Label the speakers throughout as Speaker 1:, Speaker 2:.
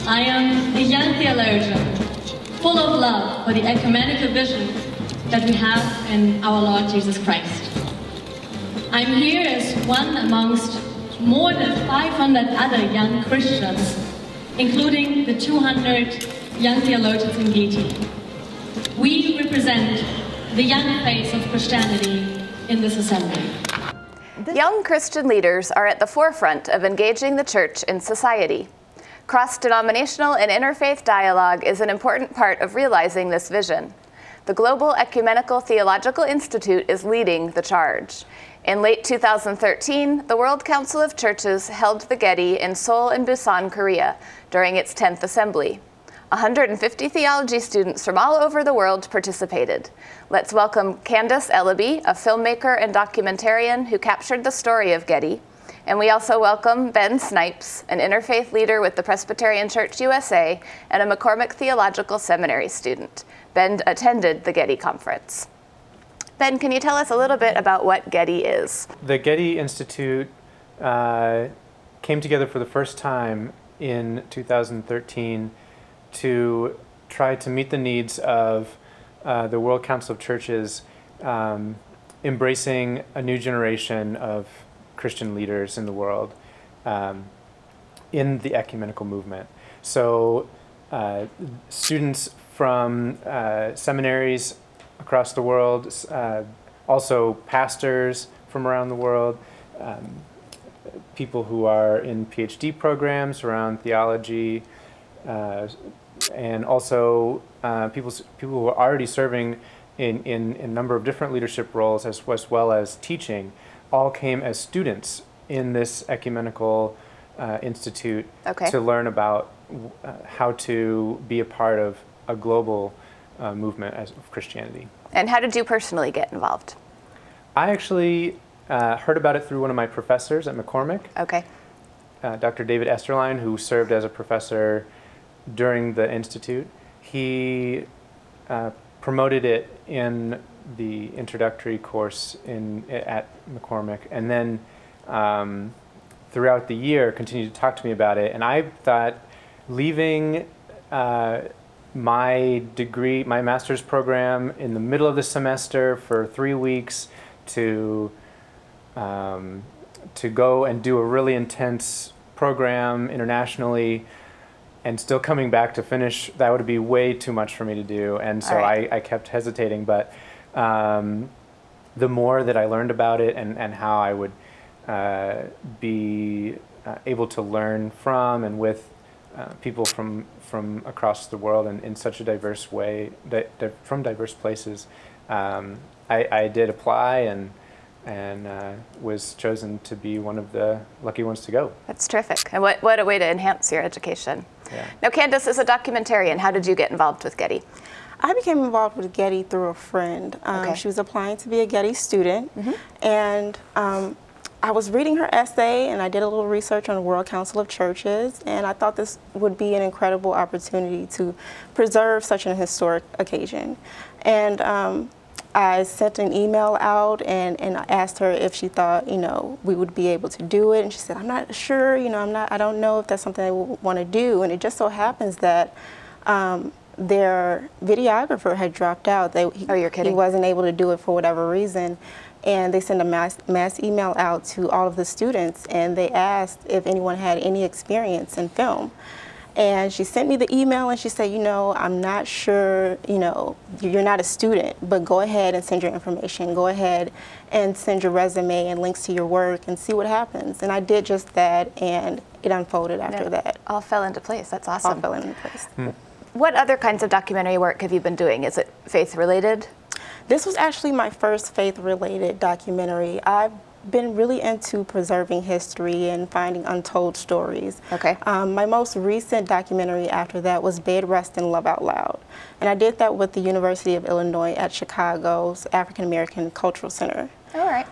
Speaker 1: I am a young theologian, full of love for the ecumenical vision that we have in our Lord Jesus Christ. I'm here as one amongst more than 500 other young Christians, including the 200 young theologians in GETI. We represent the young face of Christianity in this assembly.
Speaker 2: Young Christian leaders are at the forefront of engaging the church in society. Cross-denominational and interfaith dialogue is an important part of realizing this vision. The Global Ecumenical Theological Institute is leading the charge. In late 2013, the World Council of Churches held the GETI in Seoul and Busan, Korea, during its 10th assembly. 150 theology students from all over the world participated. Let's welcome Candace Ellaby, a filmmaker and documentarian who captured the story of GETI. And we also welcome Ben Snipes, an interfaith leader with the Presbyterian Church USA and a McCormick Theological Seminary student. Ben attended the GETI Conference. Ben, can you tell us a little bit about what GETI is?
Speaker 3: The GETI Institute came together for the first time in 2013 to try to meet the needs of the World Council of Churches, embracing a new generation of Christian leaders in the world in the ecumenical movement. So students from seminaries across the world, also pastors from around the world, people who are in PhD programs around theology, and also people who are already serving in a number of different leadership roles as well as teaching, all came as students in this ecumenical institute to learn about how to be a part of a global movement of Christianity.
Speaker 2: And how did you personally get involved?
Speaker 3: I actually heard about it through one of my professors at McCormick, Dr. David Esterline, who served as a professor during the Institute. He promoted it in the introductory course at McCormick, and then throughout the year continued to talk to me about it. And I thought leaving my degree, my master's program in the middle of the semester for 3 weeks to go and do a really intense program internationally and still coming back to finish, that would be way too much for me to do. And so I kept hesitating, but the more that I learned about it and how I would be able to learn from and with people from across the world and in such a diverse way, from diverse places, I did apply and was chosen to be one of the lucky ones to go.
Speaker 2: That's terrific. And what a way to enhance your education.
Speaker 3: Yeah.
Speaker 2: Now, Candace is a documentarian. How did you get involved with GETI?
Speaker 4: I became involved with GETI through a friend. She was applying to be a GETI student, and I was reading her essay, and I did a little research on the World Council of Churches, and I thought this would be an incredible opportunity to preserve such an historic occasion. And I sent an email out and I asked her if she thought, we would be able to do it. And she said, I'm not sure, I don't know if that's something I would want to do. And it just so happens that their videographer had dropped out. Oh,
Speaker 2: you're kidding.
Speaker 4: He wasn't able to do it for whatever reason. And they sent a mass email out to all of the students, and they asked if anyone had any experience in film. And she sent me the email and she said, I'm not sure, you're not a student, but go ahead and send your information. Go ahead and send your resume and links to your work and see what happens. And I did just that, and it unfolded after that.
Speaker 2: All fell into place. That's awesome.
Speaker 4: All fell into place.
Speaker 2: What other kinds of documentary work have you been doing? Is it faith-related?
Speaker 4: This was actually my first faith-related documentary. I've been really into preserving history and finding untold stories. My most recent documentary after that was Bed Rest and Love Out Loud. And I did that with the University of Illinois at Chicago's African American Cultural Center.
Speaker 2: All right.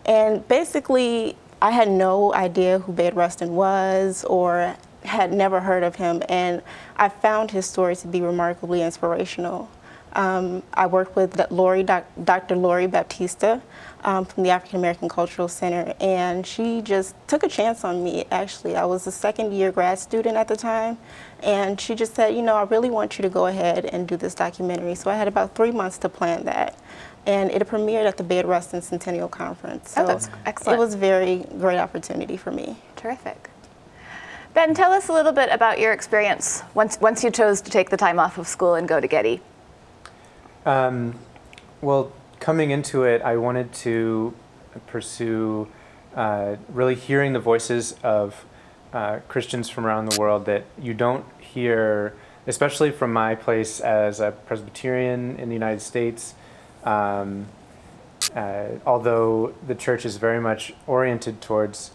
Speaker 4: And basically, I had no idea who Bed Rustin was or had never heard of him, and I found his story to be remarkably inspirational. I worked with Dr. Lori Baptista from the African American Cultural Center, and she just took a chance on me, actually. I was a second-year grad student at the time, and she just said, you know, I really want you to go ahead and do this documentary. So I had about 3 months to plan that, and it premiered at the Bed Rest and Centennial Conference. So
Speaker 2: that's excellent.
Speaker 4: It was a very great opportunity for me.
Speaker 2: Terrific. Ben, tell us a little bit about your experience once you chose to take the time off of school and go to Getty.
Speaker 3: Well, coming into it, I wanted to pursue really hearing the voices of Christians from around the world that you don't hear, especially from my place as a Presbyterian in the United States. Although the church is very much oriented towards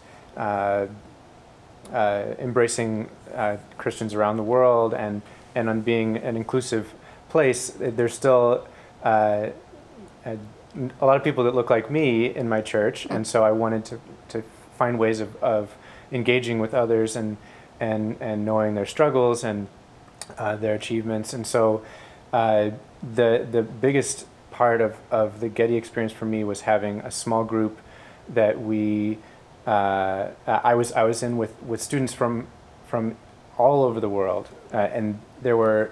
Speaker 3: embracing Christians around the world and on being an inclusive place, there's still a lot of people that look like me in my church, and so I wanted to find ways of engaging with others and knowing their struggles and their achievements. And so the biggest part of the Getty experience for me was having a small group that I was in with students from all over the world, and there were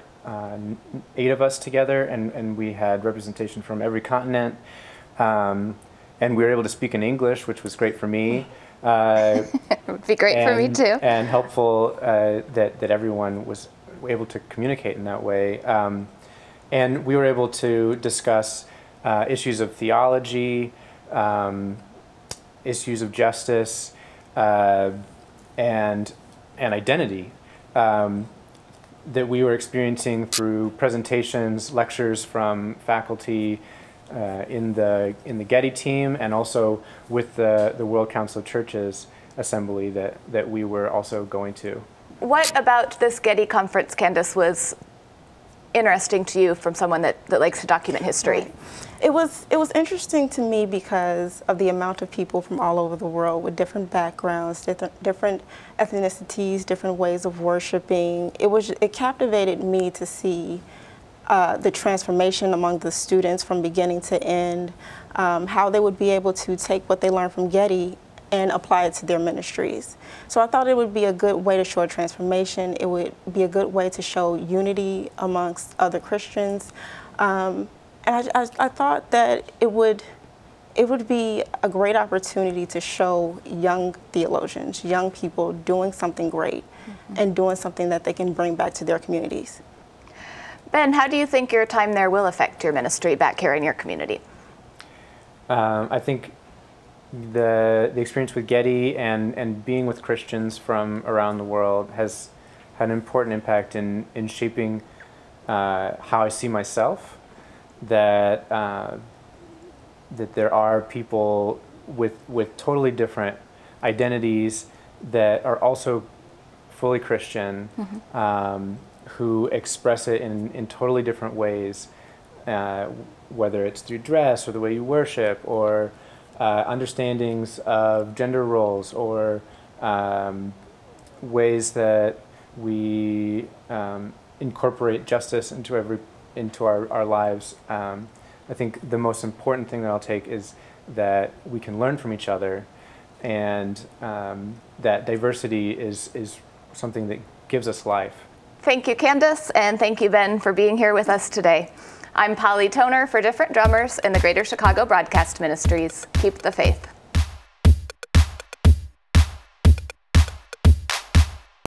Speaker 3: 8 of us together, and we had representation from every continent, and we were able to speak in English, which was great for me.
Speaker 2: It would be great for me too.
Speaker 3: And helpful that everyone was able to communicate in that way. And we were able to discuss issues of theology, issues of justice, and identity that we were experiencing through presentations, lectures from faculty in the GETI team, and also with the World Council of Churches assembly that we were also going to.
Speaker 2: What about this GETI conference, Candace, was interesting to you from someone that likes to document history?
Speaker 4: Right. It was interesting to me because of the amount of people from all over the world with different backgrounds, different ethnicities, different ways of worshiping. It captivated me to see the transformation among the students from beginning to end, how they would be able to take what they learned from Getty and apply it to their ministries. So I thought it would be a good way to show a transformation. It would be a good way to show unity amongst other Christians. And I thought that it would be a great opportunity to show young theologians, young people doing something great, and doing something that they can bring back to their communities.
Speaker 2: Ben, how do you think your time there will affect your ministry back here in your community?
Speaker 3: I think the experience with Getty and being with Christians from around the world has had an important impact in shaping how I see myself. That there are people with totally different identities that are also fully Christian, who express it in totally different ways, whether it's through dress or the way you worship, or understandings of gender roles, or ways that we incorporate justice into our lives. I think the most important thing that I'll take is that we can learn from each other, and that diversity is something that gives us life.
Speaker 2: Thank you, Candace, and thank you, Ben, for being here with us today. I'm Polly Toner for Different Drummers in the Greater Chicago Broadcast Ministries. Keep the faith.